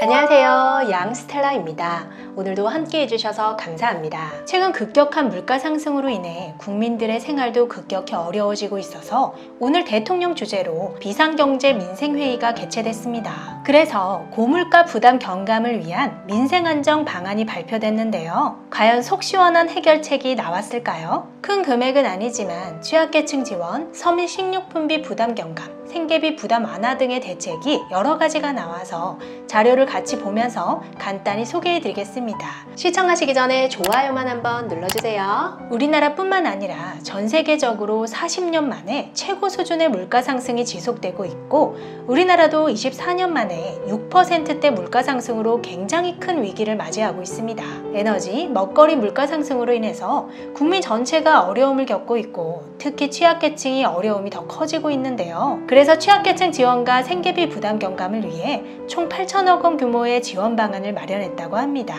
안녕하세요, 양스텔라입니다. 오늘도 함께 해주셔서 감사합니다. 최근 급격한 물가 상승으로 인해 국민들의 생활도 급격히 어려워지고 있어서 오늘 대통령 주재로 비상경제 민생회의가 개최됐습니다. 그래서 고물가 부담 경감을 위한 민생안정 방안이 발표됐는데요. 과연 속 시원한 해결책이 나왔을까요? 큰 금액은 아니지만 취약계층 지원, 서민 식료품비 부담 경감, 생계비 부담 완화 등의 대책이 여러 가지가 나와서 자료를 같이 보면서 간단히 소개해드리겠습니다. 시청하시기 전에 좋아요만 한번 눌러주세요. 우리나라뿐만 아니라 전 세계적으로 40년 만에 최고 수준의 물가 상승이 지속되고 있고 우리나라도 24년 만에 6%대 물가 상승으로 굉장히 큰 위기를 맞이하고 있습니다. 에너지, 먹거리 물가 상승으로 인해서 국민 전체가 어려움을 겪고 있고 특히 취약계층이 어려움이 더 커지고 있는데요. 그래서 취약계층 지원과 생계비 부담 경감을 위해 총 8천억 원 규모의 지원 방안을 마련했다고 합니다.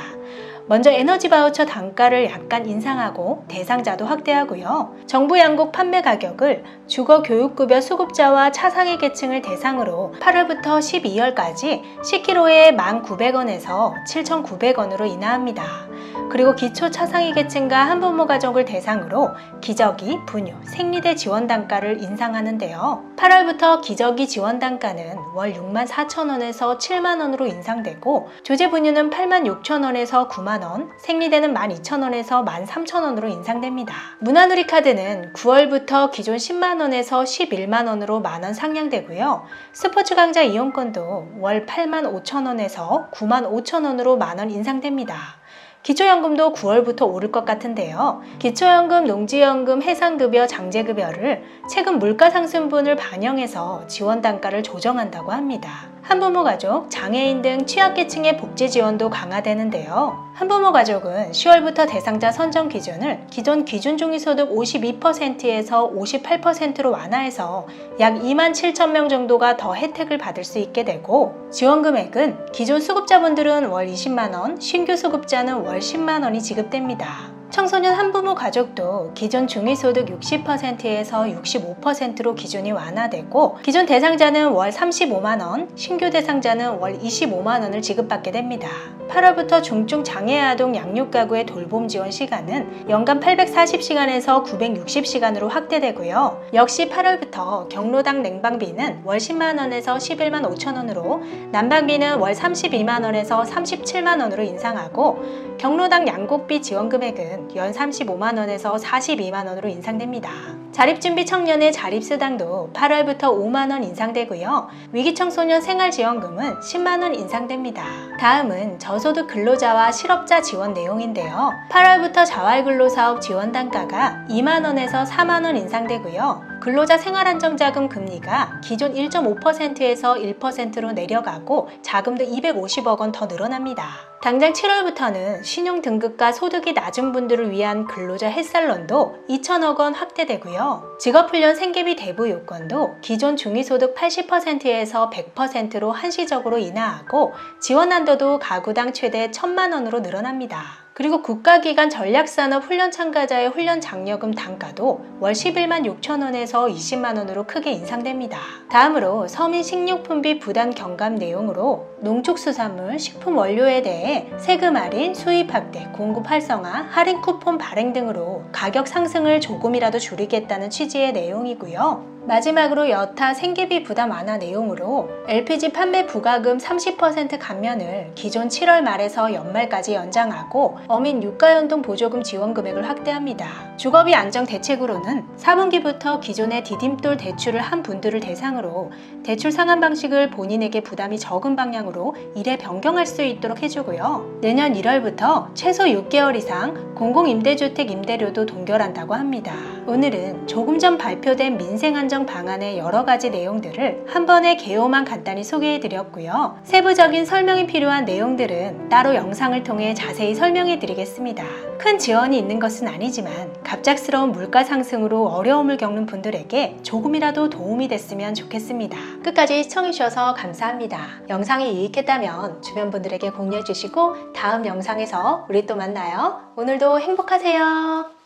먼저 에너지 바우처 단가를 약간 인상하고 대상자도 확대하고요. 정부 양국 판매 가격을 주거 교육급여 수급자와 차상위 계층을 대상으로 8월부터 12월까지 10kg에 1,900원에서 7,900원으로 인하합니다. 그리고 기초 차상위 계층과 한부모 가족을 대상으로 기저귀, 분유, 생리대 지원 단가를 인상하는데요. 8월부터 기저귀 지원 단가는 월 64,000원에서 7만원으로 인상되고 조제 분유는 86,000원에서 9만원, 생리대는 12,000원에서 13,000원으로 인상됩니다. 문화누리 카드는 9월부터 기존 10만원에서 11만원으로 만원 상향되고요. 스포츠 강좌 이용권도 월 85,000원에서 95,000원으로 만원 인상됩니다. 기초연금도 9월부터 오를 것 같은데요. 기초연금, 농지연금, 해상급여, 장제급여를 최근 물가상승분을 반영해서 지원 단가를 조정한다고 합니다. 한부모 가족, 장애인 등 취약계층의 복지 지원도 강화되는데요. 한부모 가족은 10월부터 대상자 선정 기준을 기존 기준중위소득 52%에서 58%로 완화해서 약 27,000명 정도가 더 혜택을 받을 수 있게 되고 지원 금액은 기존 수급자분들은 월 20만원, 신규 수급자는 월 10만원이 지급됩니다. 청소년 한부모 가족도 기존 중위소득 60%에서 65%로 기준이 완화되고 기존 대상자는 월 35만원, 신규 대상자는 월 25만원을 지급받게 됩니다. 8월부터 중증 장애 아동 양육가구의 돌봄 지원 시간은 연간 840시간에서 960시간으로 확대되고요. 역시 8월부터 경로당 냉방비는 월 10만원에서 11만 5천원으로 난방비는 월 32만원에서 37만원으로 인상하고 경로당 양곡비 지원 금액은 연 35만원에서 42만원으로 인상됩니다. 자립준비 청년의 자립수당도 8월부터 5만원 인상되고요. 위기청소년 생활지원금은 10만원 인상됩니다. 다음은 저소득 근로자와 실업자 지원 내용인데요. 8월부터 자활근로사업 지원 단가가 2만원에서 4만원 인상되고요. 근로자 생활안정자금 금리가 기존 1.5%에서 1%로 내려가고 자금도 250억 원 더 늘어납니다. 당장 7월부터는 신용등급과 소득이 낮은 분들을 위한 근로자 햇살론도 2천억 원 확대되고요. 직업훈련 생계비 대부 요건도 기존 중위소득 80%에서 100%로 한시적으로 인하하고 지원 한도도 가구당 최대 1,000만 원으로 늘어납니다. 그리고 국가기관 전략산업 훈련 참가자의 훈련 장려금 단가도 월 11만 6천 원에서 20만 원으로 크게 인상됩니다. 다음으로 서민 식료품비 부담 경감 내용으로 농축수산물, 식품 원료에 대해 세금 할인, 수입 확대, 공급 활성화, 할인 쿠폰 발행 등으로 가격 상승을 조금이라도 줄이겠다는 취지의 내용이고요. 마지막으로 여타 생계비 부담 완화 내용으로 LPG 판매 부과금 30% 감면을 기존 7월 말에서 연말까지 연장하고 어민 유가연동 보조금 지원 금액을 확대합니다. 주거비 안정 대책으로는 4분기부터 기존의 디딤돌 대출을 한 분들을 대상으로 대출 상환 방식을 본인에게 부담이 적은 방향으로 일회 변경할 수 있도록 해주고요. 내년 1월부터 최소 6개월 이상 공공임대주택 임대료도 동결한다고 합니다. 오늘은 조금 전 발표된 민생안정 방안의 여러 가지 내용들을 한 번에 개요만 간단히 소개해 드렸고요. 세부적인 설명이 필요한 내용들은 따로 영상을 통해 자세히 설명해 드리겠습니다. 큰 지원이 있는 것은 아니지만 갑작스러운 물가 상승으로 어려움을 겪는 분들에게 조금이라도 도움이 됐으면 좋겠습니다. 끝까지 시청해 주셔서 감사합니다. 영상이 유익했다면 주변 분들에게 공유해 주시고 다음 영상에서 우리 또 만나요. 오늘도 행복하세요.